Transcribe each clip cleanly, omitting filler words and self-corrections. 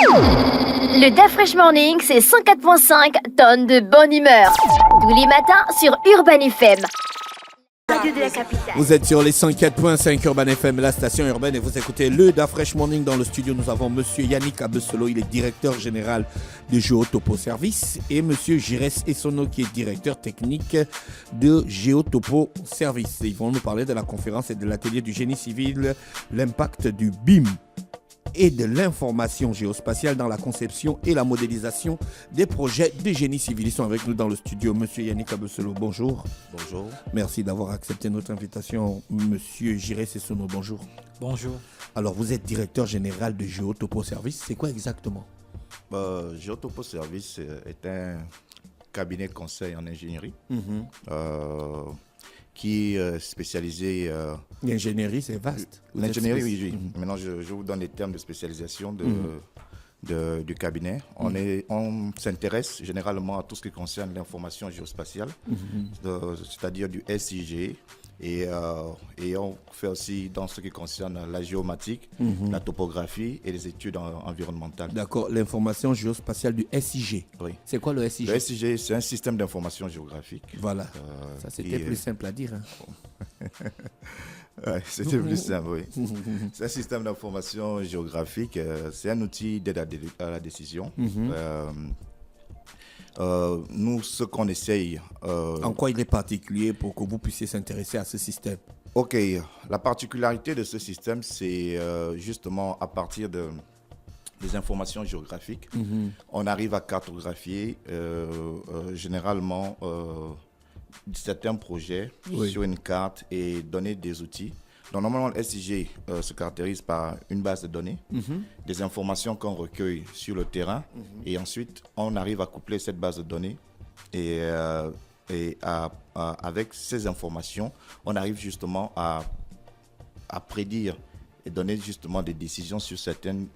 Le DAF Fresh Morning, c'est 104.5 tonnes de bonne humeur. Tous les matins sur Urban FM. Radio de la capitale. Vous êtes sur les 104.5 Urban FM, la station urbaine, et vous écoutez le DAF Fresh Morning. Dans le studio, nous avons monsieur Yannick Abessolo, il est directeur général de Géotopo Service, et monsieur Giresse Essono, qui est directeur technique de Géotopo Service. Ils vont nous parler de la conférence et de l'atelier du génie civil, l'impact du BIM et de l'information géospatiale dans la conception et la modélisation des projets de génie civil. Ils sont avec nous dans le studio. Monsieur Yannick Abessolo, bonjour. Bonjour. Merci d'avoir accepté notre invitation. Monsieur Giresse Essono, bonjour. Bonjour. Alors, vous êtes directeur général de Géotopo Service. C'est quoi exactement? Géotopo Service est un cabinet conseil en ingénierie qui est spécialisé... L'ingénierie, c'est vaste. L'ingénierie, oui. Maintenant, je vous donne les termes de spécialisation du cabinet. On s'intéresse généralement à tout ce qui concerne l'information géospatiale, c'est-à-dire du SIG, et on fait aussi dans ce qui concerne la géomatique, la topographie et les études environnementales. D'accord, l'information géospatiale du SIG. Oui. C'est quoi le SIG? Le SIG, c'est un système d'information géographique. Voilà, ça c'était plus simple à dire. Ouais, c'était plus simple, oui. C'est un système d'information géographique, c'est un outil d'aide à la décision. Nous, ce qu'on essaye... En quoi il est particulier pour que vous puissiez s'intéresser à ce système? Ok, la particularité de ce système, c'est justement à partir des informations géographiques, on arrive à cartographier généralement certains projets sur une carte et donner des outils. Donc, normalement, le SIG se caractérise par une base de données, des informations qu'on recueille sur le terrain, et ensuite, on arrive à coupler cette base de données et avec ces informations, on arrive justement à prédire et donner justement des décisions sur certains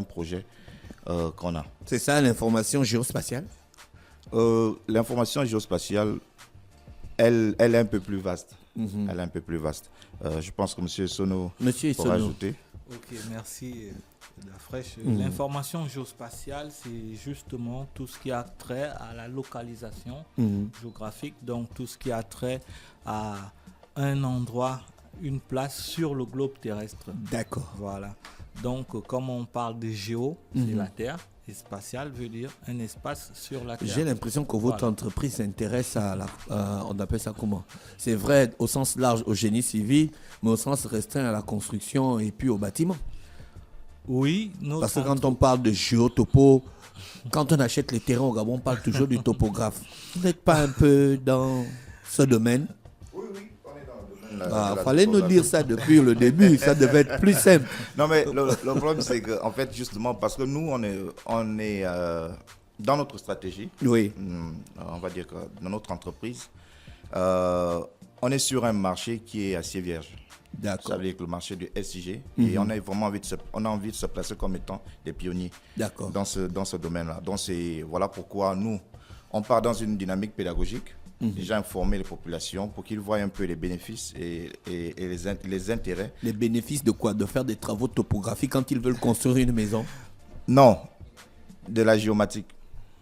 projets qu'on a. C'est ça l'information géospatiale? L'information géospatiale, elle est un peu plus vaste. Elle est un peu plus vaste. Je pense que M. Sono pourra ajouter. Ok, merci la fraîche. L'information géospatiale, c'est justement tout ce qui a trait à la localisation géographique, donc tout ce qui a trait à un endroit, une place sur le globe terrestre. D'accord. Voilà. Donc, comme on parle de géo, c'est la Terre. Et spatial veut dire un espace sur la Terre. J'ai l'impression que votre entreprise s'intéresse à on appelle ça comment? C'est vrai au sens large au génie civil, mais au sens restreint à la construction et puis au bâtiment. Oui. Parce que quand on parle de géotopo, quand on achète les terrains au Gabon, on parle toujours du topographe. Vous n'êtes pas un peu dans ce domaine? Oui, on est dans le domaine. Fallait nous dire ça depuis le début, ça devait être plus simple. Non, mais le problème, c'est qu'en fait, justement, parce que nous, on est dans notre stratégie, on va dire que dans notre entreprise, on est sur un marché qui est assez vierge. D'accord. Ça veut dire que le marché du SIG, et on a vraiment envie de se placer comme étant des pionniers dans ce domaine-là. Donc, voilà pourquoi nous, on part dans une dynamique pédagogique. Déjà informer les populations pour qu'ils voient un peu les bénéfices et les intérêts. Les bénéfices de quoi? De faire des travaux topographiques quand ils veulent construire une maison? Non, de la géomatique.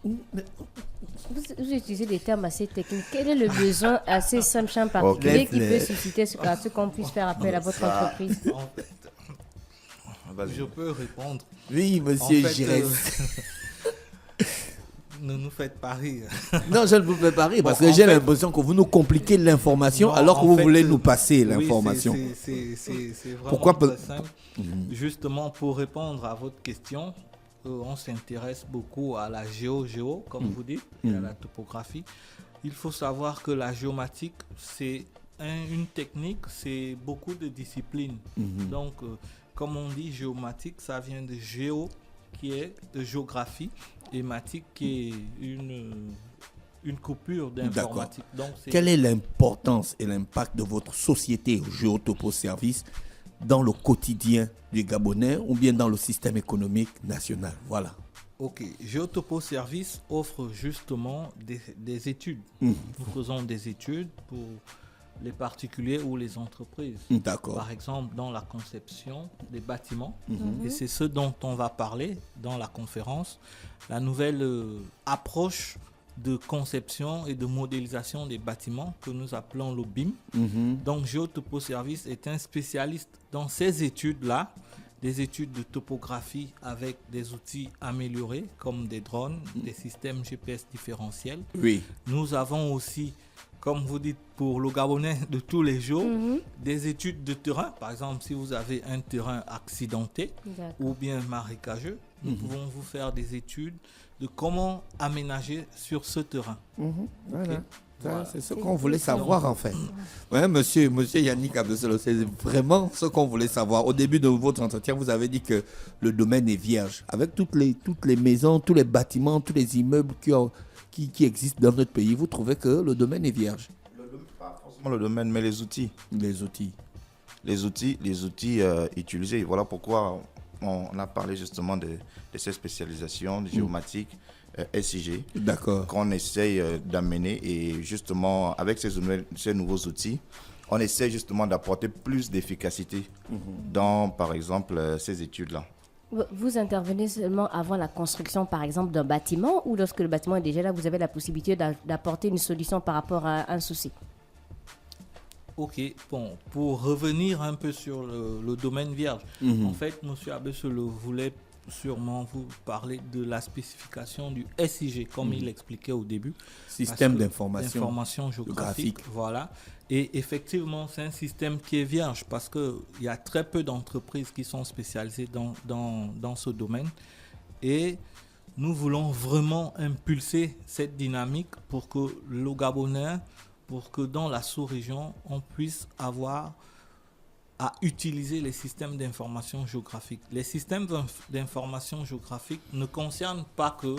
Vous utilisez des termes assez techniques. Quel est le besoin assez simple, en particulier, qui peut susciter à ce qu'on puisse faire appel à votre entreprise? Je peux répondre. Oui, monsieur Giresse. Ne nous faites pas rire. Non, je ne vous fais pas rire parce que j'ai l'impression que vous nous compliquez l'information alors que vous voulez nous passer l'information. C'est vraiment Pourquoi très simple. Justement, pour répondre à votre question, on s'intéresse beaucoup à la géo, comme vous dites, et à la topographie. Il faut savoir que la géomatique, c'est une technique, c'est beaucoup de disciplines. Donc, comme on dit, géomatique, ça vient de géo, qui est de géographie, et matique, qui est une coupure d'informatique. Donc, quelle est l'importance et l'impact de votre société Géotopo Service dans le quotidien du Gabonais ou bien dans le système économique national? Voilà. Ok, Géotopo Service offre justement des études. Nous faisons des études pour les particuliers ou les entreprises. D'accord. Par exemple, dans la conception des bâtiments, et c'est ce dont on va parler dans la conférence, la nouvelle approche de conception et de modélisation des bâtiments que nous appelons le BIM. Donc, Géotopo Service est un spécialiste dans ces études-là, des études de topographie avec des outils améliorés comme des drones, des systèmes GPS différentiels. Oui. Nous avons aussi, comme vous dites, pour le Gabonais de tous les jours, des études de terrain. Par exemple, si vous avez un terrain accidenté ou bien marécageux, nous pouvons vous faire des études de comment aménager sur ce terrain. Voilà. Ok. Ça, Voilà. c'est ce qu'on voulait savoir en fait. Ouais, monsieur Yannick Abessolo, c'est vraiment ce qu'on voulait savoir. Au début de votre entretien, vous avez dit que le domaine est vierge. Avec toutes les maisons, tous les bâtiments, tous les immeubles qui existent dans notre pays, vous trouvez que le domaine est vierge? Pas forcément le domaine, mais les outils. Les outils. Les outils utilisés. Voilà pourquoi on a parlé justement de ces spécialisations géomatiques, SIG, D'accord. qu'on essaye d'amener. Et justement, avec ces nouveaux outils, on essaie justement d'apporter plus d'efficacité dans, par exemple, ces études-là. Vous intervenez seulement avant la construction, par exemple, d'un bâtiment, ou lorsque le bâtiment est déjà là, vous avez la possibilité d'apporter une solution par rapport à un souci? Ok, bon, pour revenir un peu sur le domaine vierge, en fait, M. Abessolo voulait sûrement vous parler de la spécification du SIG, comme il expliquait au début. Système d'information géographique. Voilà. Et effectivement, c'est un système qui est vierge parce qu'il y a très peu d'entreprises qui sont spécialisées dans ce domaine. Et nous voulons vraiment impulser cette dynamique pour que le Gabonais, pour que dans la sous-région, on puisse avoir à utiliser les systèmes d'information géographique. Les systèmes d'information géographique ne concernent pas que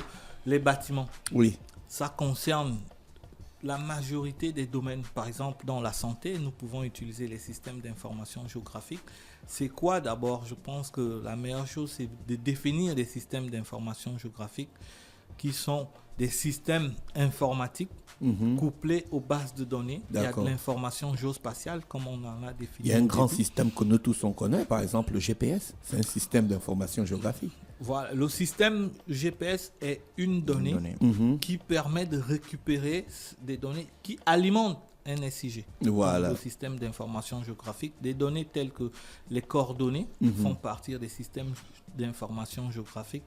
les bâtiments. Oui. Ça concerne la majorité des domaines. Par exemple, dans la santé, nous pouvons utiliser les systèmes d'information géographique. C'est quoi d'abord? Je pense que la meilleure chose, c'est de définir des systèmes d'information géographique qui sont des systèmes informatiques couplés aux bases de données. Il y a de l'information géospatiale, comme on en a défini. Il y a un grand système que nous tous on connaît, par exemple le GPS. C'est un système d'information géographique. Voilà, le système GPS est une donnée qui permet de récupérer des données qui alimentent un SIG. Voilà. Le système d'information géographique, des données telles que les coordonnées font partie des systèmes d'information géographique.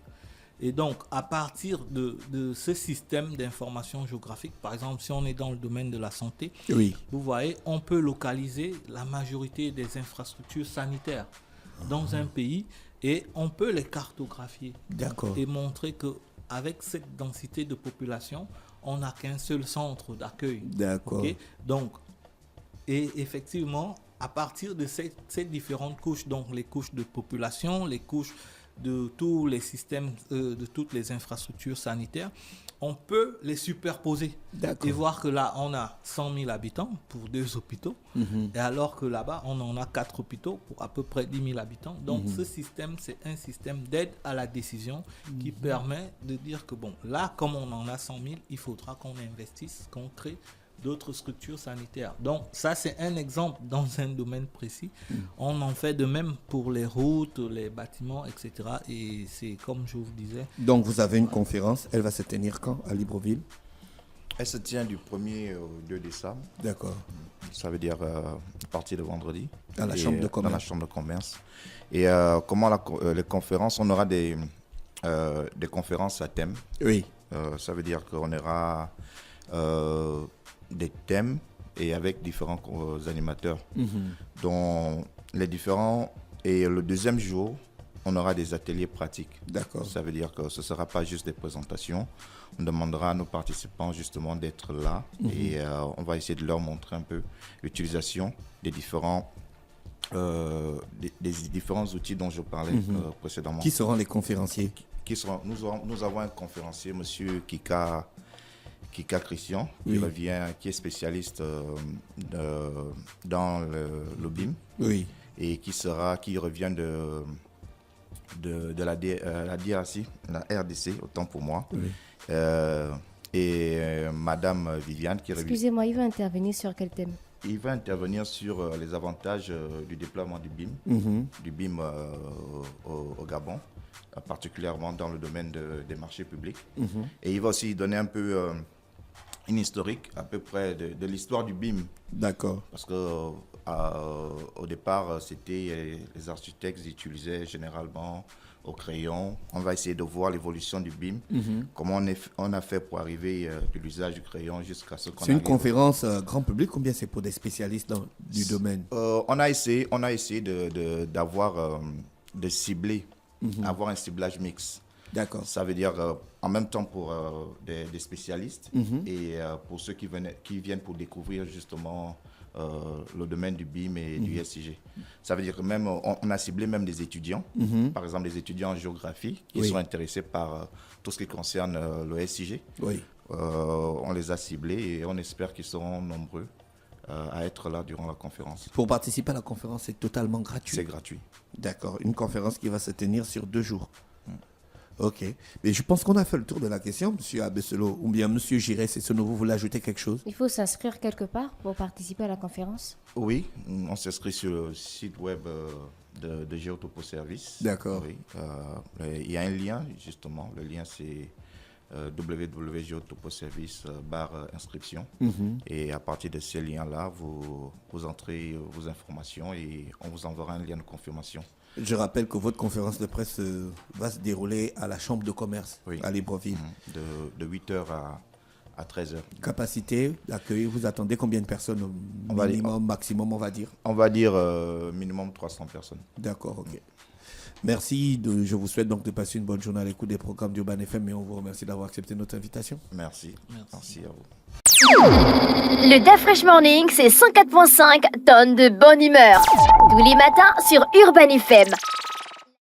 Et donc, à partir de ce système d'information géographique, par exemple, si on est dans le domaine de la santé, vous voyez, on peut localiser la majorité des infrastructures sanitaires dans un pays et on peut les cartographier. Et montrer qu'avec cette densité de population, on n'a qu'un seul centre d'accueil. Okay? Donc, et effectivement, à partir de ces différentes couches, donc les couches de population, les couches de tous les systèmes, de toutes les infrastructures sanitaires, on peut les superposer et voir que là, on a 100 000 habitants pour 2 hôpitaux, et alors que là-bas, on en a 4 hôpitaux pour à peu près 10 000 habitants. Donc, ce système, c'est un système d'aide à la décision qui permet de dire que, bon, là, comme on en a 100 000, il faudra qu'on investisse, qu'on crée d'autres structures sanitaires. Donc, ça, c'est un exemple dans un domaine précis. On en fait de même pour les routes, les bâtiments, etc. Et c'est comme je vous disais. Donc, vous avez une conférence. Elle va se tenir quand à Libreville? Elle se tient du 1er au 2 décembre. D'accord. Ça veut dire à partir de vendredi. À la Chambre de commerce. Dans la Chambre de commerce. Et comment les conférences, on aura des conférences à thème. Oui. Ça veut dire qu'on aura des thèmes et avec différents animateurs dont les différents, et le deuxième jour on aura des ateliers pratiques. Ça veut dire que ce ne sera pas juste des présentations. On demandera à nos participants justement d'être là et on va essayer de leur montrer un peu l'utilisation des différents outils dont je parlais précédemment. Qui seront les conférenciers? Nous avons un conférencier, monsieur Kika Christian, qui est spécialiste dans le BIM et qui revient de la DRC, la RDC, autant pour moi. Et Madame Viviane qui revient. Excusez-moi, il va intervenir sur quel thème? il va intervenir sur les avantages du déploiement du BIM, au Gabon, particulièrement dans le domaine des marchés publics. Et il va aussi donner un peu une historique à peu près de l'histoire du BIM. D'accord. Parce que au départ, c'était les architectes utilisaient généralement au crayon. On va essayer de voir l'évolution du BIM, comment on a fait pour arriver de l'usage du crayon jusqu'à ce qu'on C'est une arrive. conférence grand public ou bien c'est pour des spécialistes du domaine? On a essayé de cibler, avoir un ciblage mixte. D'accord. Ça veut dire en même temps pour des spécialistes et pour ceux qui viennent pour découvrir justement le domaine du BIM et du SIG. Ça veut dire que même on a ciblé même des étudiants, par exemple des étudiants en géographie qui sont intéressés par tout ce qui concerne le SIG. Oui. On les a ciblés et on espère qu'ils seront nombreux à être là durant la conférence. Pour participer à la conférence, c'est totalement gratuit. C'est gratuit. D'accord. Une conférence qui va se tenir sur 2 jours. Ok. Mais je pense qu'on a fait le tour de la question, M. Abesselo, ou bien M. Giresse et Sono, vous voulez ajouter quelque chose? Il faut s'inscrire quelque part pour participer à la conférence? Oui, on s'inscrit sur le site web de Géotopo Service. D'accord. Oui, il y a un lien, justement. Le lien, c'est www.geotoposervice/inscription. Et à partir de ce lien-là, vous entrez vos informations et on vous enverra un lien de confirmation. Je rappelle que votre conférence de presse va se dérouler à la Chambre de commerce à Libreville. De 8h à 13h. Capacité d'accueil, vous attendez combien de personnes minimum, maximum, on va dire? On va dire minimum 300 personnes. D'accord, ok. Merci, je vous souhaite donc de passer une bonne journée à l'écoute des programmes d'Urban FM et on vous remercie d'avoir accepté notre invitation. Merci à vous. Le DAF Fresh Morning, c'est 104.5 tonnes de bonne humeur. Tous les matins sur Urban FM.